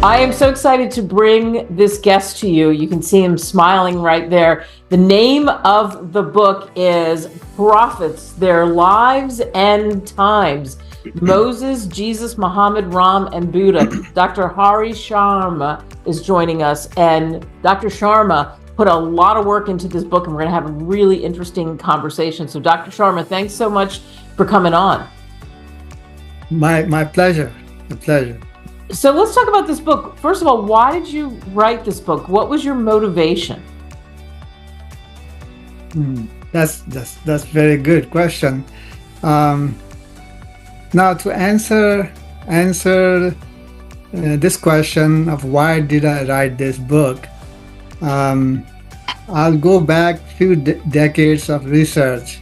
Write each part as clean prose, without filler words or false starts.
I am so excited to bring this guest to you. You can see him smiling right there. The name of the book is Prophets, Their Lives and Times. Moses, Jesus, Muhammad, Raam, and Buddha. Dr. Hari Sharma is joining us. And Dr. Sharma put a lot of work into this book, and we're going to have a really interesting conversation. So Dr. Sharma, thanks so much for coming on. My pleasure. My pleasure. So let's talk about this book. First of all, why did you write this book? What was your motivation? That's very good question. Now to answer this question of why did I write this book, I'll go back few decades of research,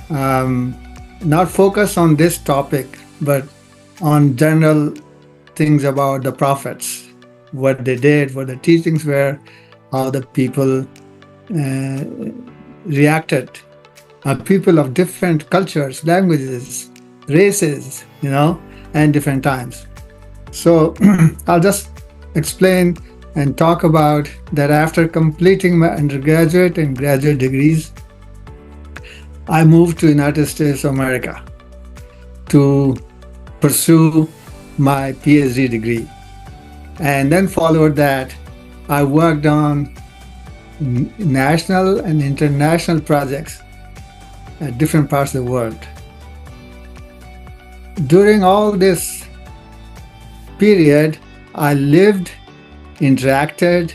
not focus on this topic, but on general things about the prophets, what they did, what the teachings were, how the people reacted, people of different cultures, languages, races, and different times. So I'll just explain and talk about that. After completing my undergraduate and graduate degrees, I moved to United States of America to pursue my PhD degree. And then followed that, I worked on national and international projects at different parts of the world. During all this period, I lived, interacted,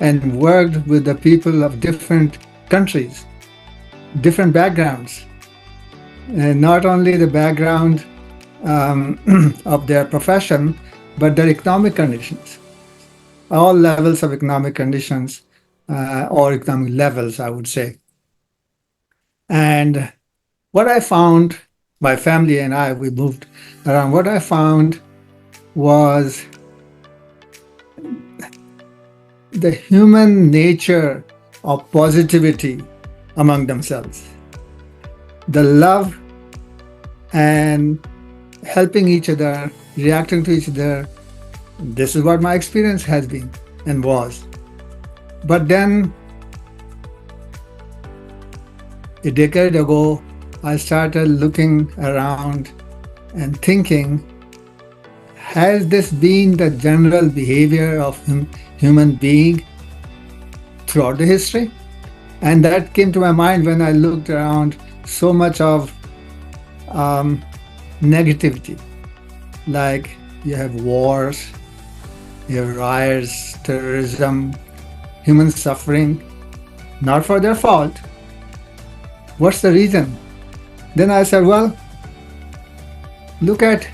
and worked with the people of different countries, different backgrounds, and not only the background of their profession, but their economic conditions, all levels of economic conditions, or economic levels, I would say. And what I found, my family and I, we moved around, what I found was the human nature of positivity among themselves, the love and helping each other, reacting to each other. This is what my experience has been and was. But then, a decade ago, I started looking around and thinking, has this been the general behavior of human being throughout the history? And that came to my mind when I looked around. So much of negativity, like you have wars, you have riots, terrorism, human suffering, not for their fault. What's the reason? Then I said, well, look at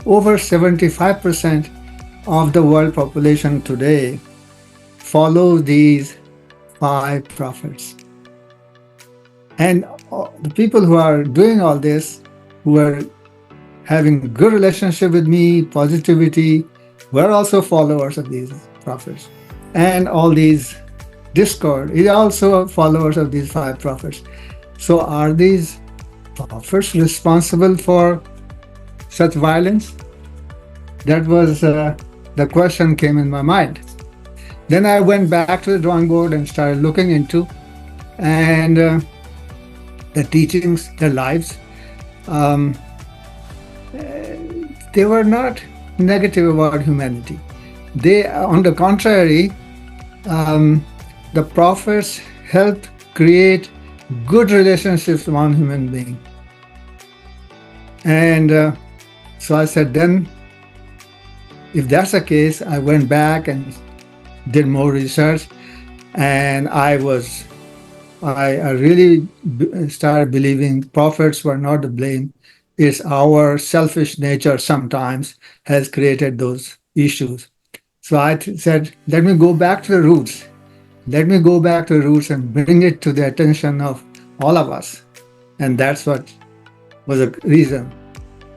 over 75% of the world population today follow these 5 prophets. And the people who are doing all this, who are having good relationship with me, positivity, were also followers of these prophets. And all these discord is also followers of these 5 prophets. So are these prophets responsible for such violence? That was the question came in my mind. Then I went back to the drawing board and started looking into and the teachings, their lives. They were not negative about humanity. They, on the contrary, the prophets helped create good relationships among human beings. And so I said, then, if that's the case, I went back and did more research, and I really started believing prophets were not to blame. It's our selfish nature sometimes has created those issues. So I said, let me go back to the roots. Let me go back to the roots and bring it to the attention of all of us. And that's what was the reason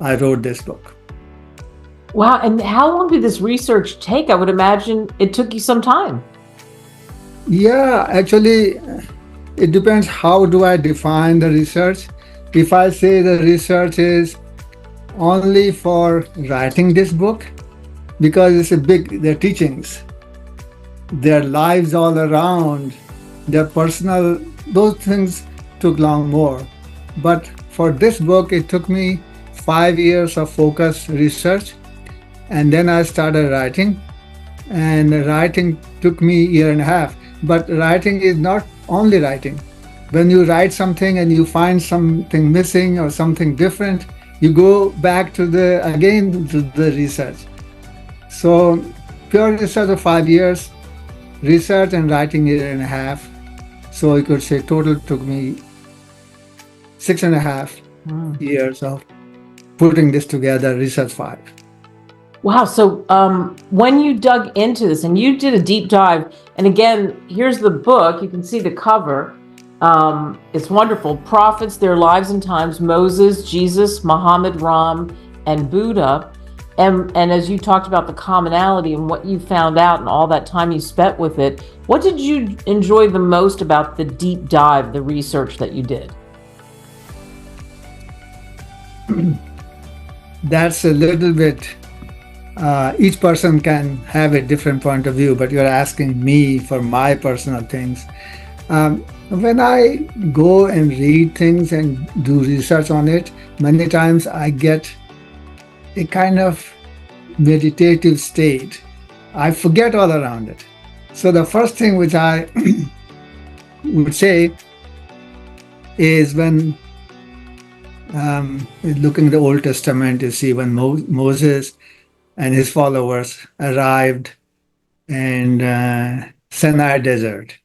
I wrote this book. Wow. And how long did this research take? I would imagine it took you some time. Yeah, actually, it depends how do I define the research. If I say the research is only for writing this book, because it's a big, their teachings, their lives all around, their personal, those things took long more. But for this book, it took me 5 years of focused research, and then I started writing. And writing took me a year and a half. But writing is not only writing. When you write something and you find something missing or something different, you go back to the research. So pure research of 5 years, research and writing a year and a half. So you could say total took me 6.5 years of putting this together, research 5. Wow. So when you dug into this and you did a deep dive, and again, here's the book, you can see the cover. It's wonderful. Prophets, Their Lives and Times, Moses, Jesus, Muhammad, Raam, and Buddha. And as you talked about the commonality and what you found out and all that time you spent with it, what did you enjoy the most about the deep dive, the research that you did? That's a little bit, each person can have a different point of view, but you're asking me for my personal things. When I go and read things and do research on it, many times I get a kind of meditative state. I forget all around it. So the first thing which I would say is when looking at the Old Testament, you see when Moses and his followers arrived in Sinai Desert.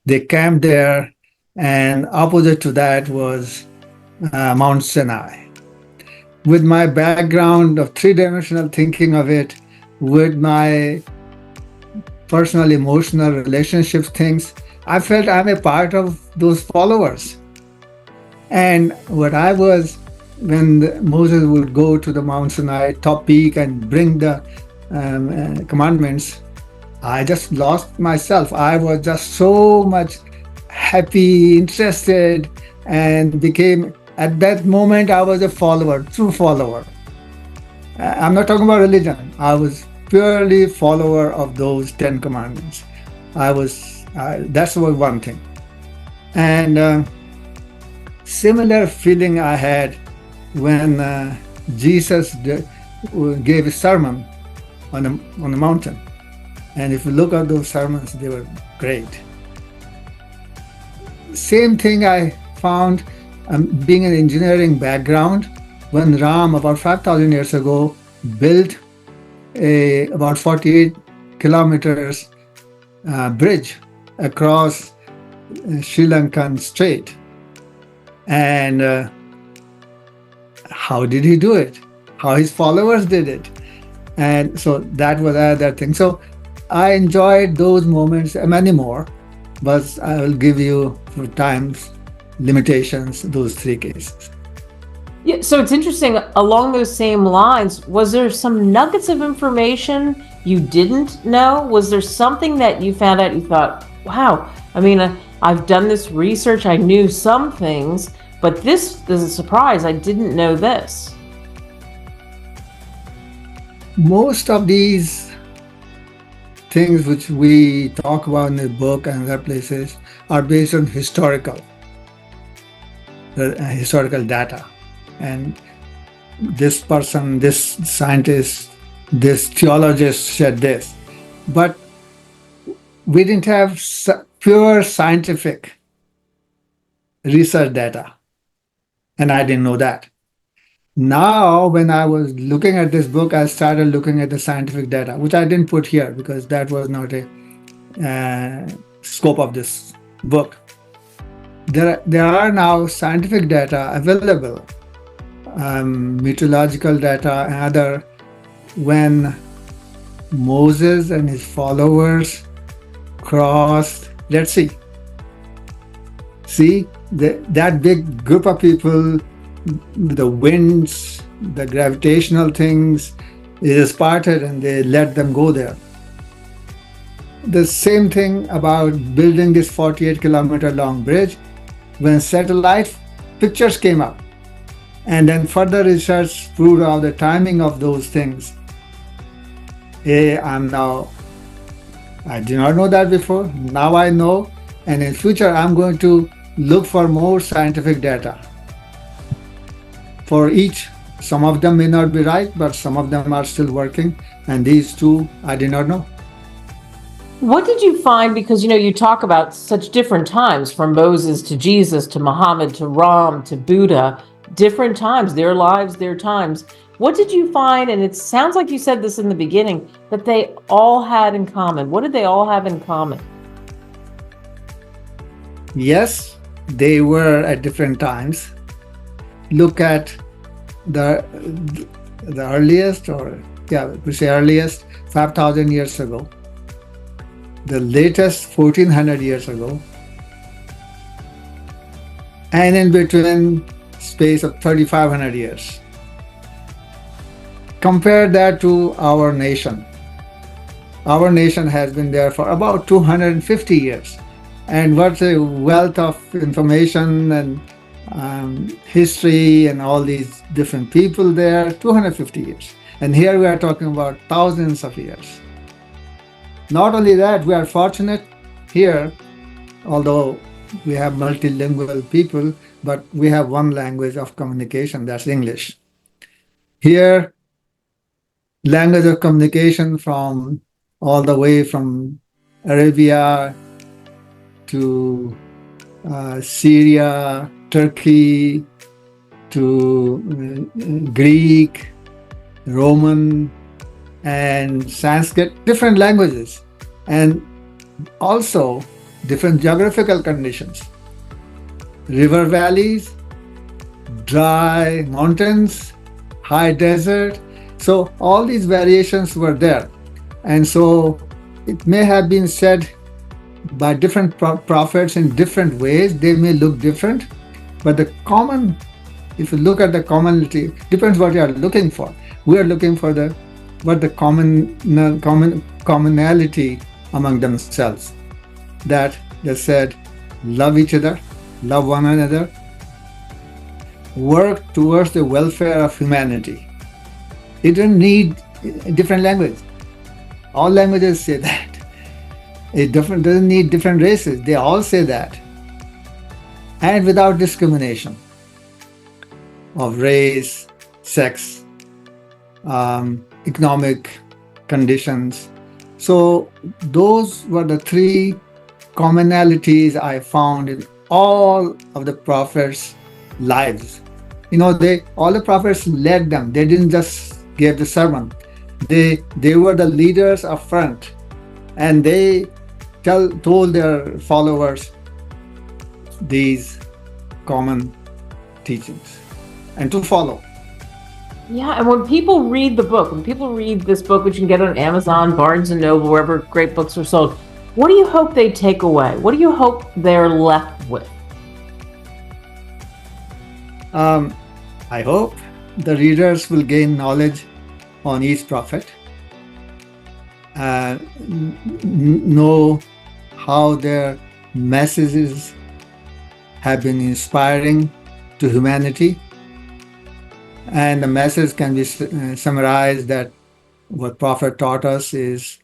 They camped there, and opposite to that was Mount Sinai. With my background of three-dimensional thinking of it, with my personal emotional relationships things, I felt I'm a part of those followers. And what I was, when Moses would go to the Mount Sinai top peak and bring the commandments, I just lost myself. I was just so much happy, interested, and became, at that moment, I was a follower, true follower. I'm not talking about religion. I was purely follower of those 10 commandments. That's one thing. And similar feeling I had when Jesus gave a sermon on the mountain. And if you look at those sermons, they were great. Same thing I found being an engineering background when Raam, about 5,000 years ago, built a about 48 kilometers bridge across Sri Lankan Strait. And how did he do it? How his followers did it? And so that was another thing. So I enjoyed those moments, many more, but I will give you, for time's limitations, those 3 cases. Yeah, so it's interesting, along those same lines, was there some nuggets of information you didn't know? Was there something that you found out you thought, wow, I mean, I've done this research, I knew some things, but this is a surprise, I didn't know this? Most of these things which we talk about in the book and other places are based on historical data. And this person, this scientist, this theologist said this. But we didn't have pure scientific research data. And I didn't know that. Now, when I was looking at this book, I started looking at the scientific data, which I didn't put here because that was not a scope of this book. There are now scientific data available, meteorological data and other, when Moses and his followers crossed, let's see, that big group of people, the winds, the gravitational things, is parted and they let them go there. The same thing about building this 48-kilometer long bridge. When satellite pictures came up, and then further research proved out the timing of those things, I'm now, I did not know that before. Now I know. And in future, I'm going to look for more scientific data for each. Some of them may not be right, but some of them are still working. And these two, I did not know. What did you find? Because, you talk about such different times, from Moses to Jesus to Muhammad to Raam to Buddha, different times, their lives, their times. What did you find? And it sounds like you said this in the beginning, that they all had in common. What did they all have in common? Yes, they were at different times. Look at the earliest, or we say earliest, 5,000 years ago. The latest 1400 years ago, and in between space of 3500 years. Compare that to our nation. Our nation has been there for about 250 years, and what a wealth of information and history and all these different people there. 250 years, and here we are talking about thousands of years. Not only that, we are fortunate here, although we have multilingual people, but we have one language of communication, that's English. Here, language of communication from all the way from Arabia to Syria, Turkey, to Greek, Roman, and Sanskrit, different languages, and also different geographical conditions. River valleys, dry mountains, high desert. So all these variations were there. And so it may have been said by different prophets in different ways. They may look different, but the common, if you look at the commonality, depends what you are looking for. We are looking for the commonality among themselves, that they said, love each other, love one another, work towards the welfare of humanity. It doesn't need different language. All languages say that. It doesn't need different races. They all say that. And without discrimination of race, sex, economic conditions. So those were the three commonalities I found in all of the prophets' lives. All the prophets led them. They didn't just give the sermon. They were the leaders up front, and they told their followers these common teachings and to follow. Yeah, and when people read this book, which you can get on Amazon, Barnes & Noble, wherever great books are sold, what do you hope they take away? What do you hope they're left with? I hope the readers will gain knowledge on each prophet, know how their messages have been inspiring to humanity. And the message can be summarized that what prophet taught us is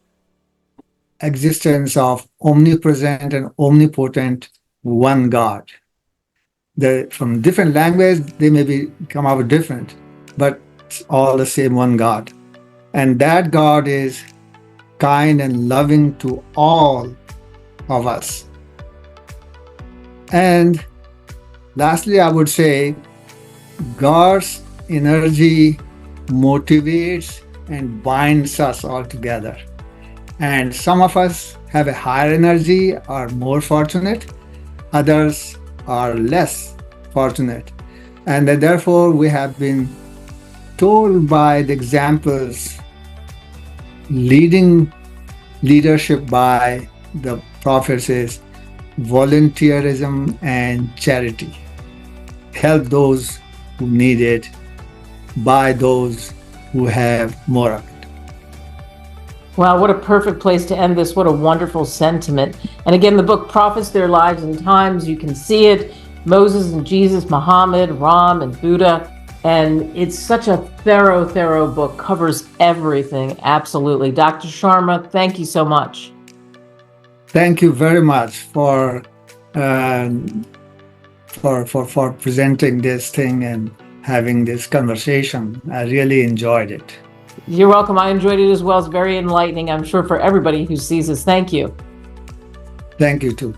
existence of omnipresent and omnipotent one God. From different languages, they may come out different, but it's all the same one God. And that God is kind and loving to all of us. And lastly, I would say God's energy motivates and binds us all together. And some of us have a higher energy, are more fortunate, others are less fortunate. And that therefore we have been told by the examples, leadership by the prophets is volunteerism and charity. Help those who need it, by those who have more of it. Wow, what a perfect place to end this. What a wonderful sentiment. And again, the book Prophets, Their Lives and Times, you can see it. Moses and Jesus, Muhammad, Raam and Buddha. And it's such a thorough book, covers everything. Absolutely. Dr. Sharma, thank you so much. Thank you very much uh, for presenting this thing and having this conversation. I really enjoyed it. You're welcome. I enjoyed it as well. It's very enlightening, I'm sure, for everybody who sees this. Thank you. Thank you too.